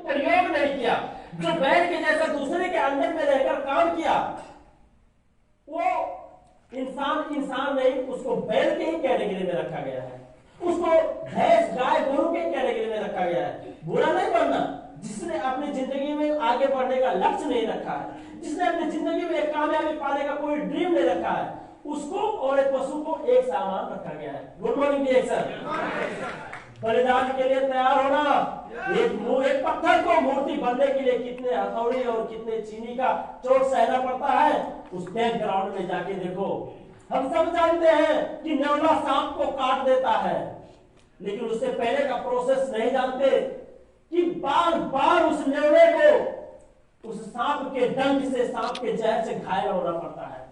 प्रयोग नहीं किया, जो बैल के जैसा दूसरे के अंडर में रहकर काम किया, वो इंसान नहीं, उसको बैल के ही कैटेगरी में रखा गया है, उसको भैंस गाय गोरू के कैटेगरी में रखा गया है। बुरा नहीं बनना, जिसने अपनी जिंदगी में आगे बढ़ने का लक्ष्य नहीं रखा है, जिसने अपनी जिंदगी में एक कामयाबी पाने का कोई ड्रीम नहीं रखा है, उसको और एक पशु को एक सामान रखा गया है। Good morning sir. बलिदान के लिए तैयार होना, एक पत्थर को मूर्ति बनने के लिए कितने हथौड़ी और कितने चीनी का चोट सहना पड़ता है, उस बैकग्राउंड में जाके देखो। हम सब जानते हैं कि नेवला सांप को काट देता है, लेकिन उससे पहले का प्रोसेस नहीं जानते कि बार बार उस नेवले को उस सांप के डंक से, सांप के जहर से घायल होना पड़ता है,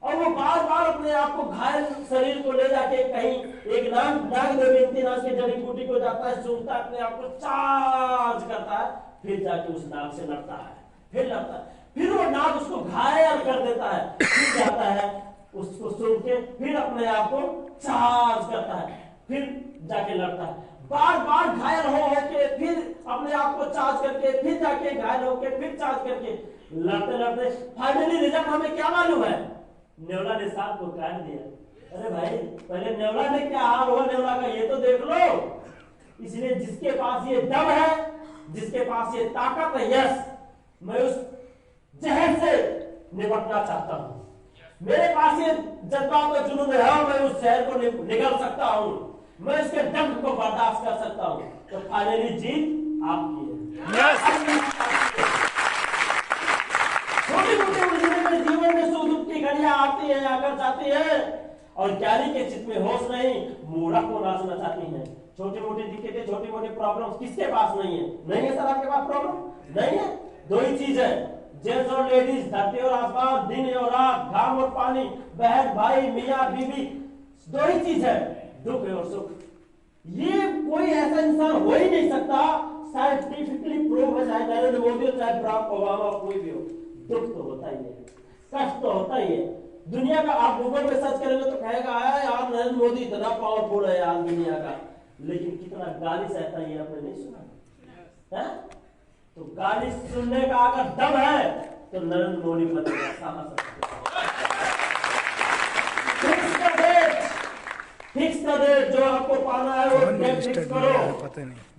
और वो बार बार अपने आप को घायल शरीर को ले जाके कहीं एक नाग देवयंती नाग की जड़ी बूटी को जाता है, सूंघता है, अपने आप को चार्ज करता है, फिर जाके उस नाग से लड़ता है, फिर लड़ता है, फिर वो नाग उसको घायल कर देता है, फिर जाता है उसको सूंघ के फिर अपने आप को चार्ज करता है, फिर जाके लड़ता है, बार बार घायल हो के फिर अपने आप को चार्ज करके फिर जाके घायल होके फिर चार्ज करके लड़ते लड़ते फाइनली रिजल्ट हमें क्या मालूम है? नेवला ने सांप को काट दिया। अरे भाई, पहले नेवला ने क्या हाल हुआ नेवला का ये तो देख लो। इसलिए जिसके पास ये दम है, जिसके पास ये ताकत है, यस, मैं उस जहर से निपटना चाहता हूं, मेरे पास ये जज्बा और जुनून है, मैं उस जहर को निगल सकता हूं, मैं इसके डंक को बर्दाश्त कर सकता हूं, तो फाइनली जीत आपकी है। छोटी मोटी उलझने में जीवन में सुख दुख की घड़ियां आती है, आकर जाती है, और ज्ञानी के चित्त में होश नहीं, मूढ़ा को नाचना चाहती है। छोटी मोटी दिक्कतें, छोटी मोटी प्रॉब्लम किसके पास नहीं है? नहीं है सर, आपके पास प्रॉब्लम नहीं है? दो ही चीज है, जेंट्स और लेडीज, धरती और आसमान, दिन और रात, घाम और पानी, बहन भाई, मियाँ बीवी, दो ही चीज है, दुख और सुख। ये कोई ऐसा इंसान हो ही नहीं सकता, साइंटिफिकली प्रूव है, चाहे नरेंद्र मोदी हो, चाहे बराक ओबामा, कोई भी हो, दुख तो होता ही है, कष्ट तो होता ही है। दुनिया का आप गूगल पे सर्च करेंगे तो कहेगा यार नरेंद्र मोदी इतना पावरफुल है यार दुनिया का, लेकिन कितना गाली सहता है ये आपने नहीं सुना है? तो गाली सुनने का अगर दम है तो नरेंद्र मोदी बनेगा। फिक्स कर दे, जो आपको पाना है वो डेट फिक्स करो,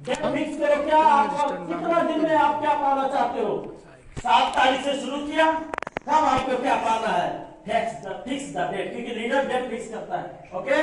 डेट फिक्स करो, क्या आपको कितना दिन में आप क्या पाना चाहते हो? 7 तारीख से शुरू किया, कब आपको क्या पाना है? फिक्स द डेट, क्योंकि लीडर डेट फिक्स करता है। Okay,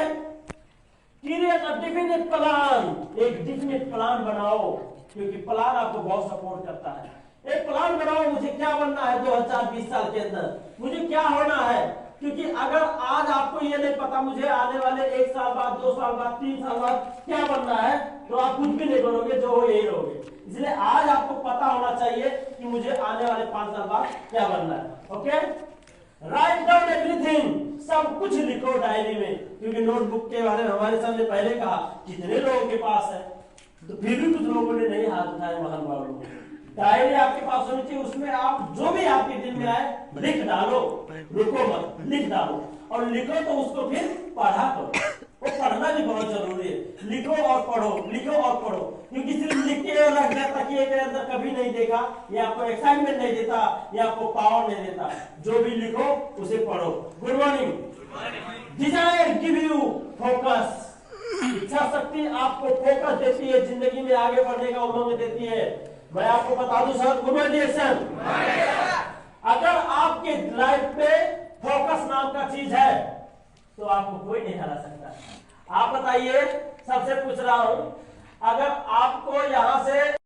create a definite plan, एक डेफिनेट प्लान बनाओ, क्योंकि प्लान आपको बहुत सपोर्ट करता है। एक प्लान बनाओ, मुझे क्या बनना है 2020 साल के अंदर, मुझे क्या होना है, क्योंकि अगर आज आपको ये नहीं पता मुझे आने वाले 1 साल बाद, 2 साल बाद, 3 साल बाद क्या बनना है, तो आप कुछ भी नहीं बनोगे, जो हो यही रहोगे। इसलिए आज आपको पता होना चाहिए कि मुझे आने वाले 5 साल बाद क्या बनना है। ओके, राइट डाउन एवरीथिंग, सब कुछ लिखो डायरी में, क्योंकि नोटबुक के बारे में हमारे सामने पहले कहा कितने लोगों के पास है, तो फिर भी कुछ लोगों ने नहीं हाथ उठाए। महान बाबू, डायरी आपके पास होनी चाहिए, उसमें आप जो भी आपके दिल में आए लिख डालो, रुको मत, लिख डालो, और लिखो तो उसको फिर पढ़ा करो, वो पढ़ना भी बहुत जरूरी है। लिखो और पढ़ो, लिखो और पढ़ो, क्योंकि सिर्फ लिख के रख दिया तकिए के अंदर कभी नहीं देखा, ये आपको एक्साइटमेंट नहीं देता, ये आपको पावर नहीं देता। जो भी लिखो उसे पढ़ो। Good morning. Desire give you focus, इच्छा शक्ति आपको फोकस देती है, जिंदगी में आगे बढ़ने का उमंग देती है। मैं आपको बता दूं सर, कम्युनिकेशन, अगर आपके लाइफ पे फोकस नाम का चीज है तो आपको कोई नहीं हरा सकता। आप बताइए, सबसे पूछ रहा हूं, अगर आपको यहां से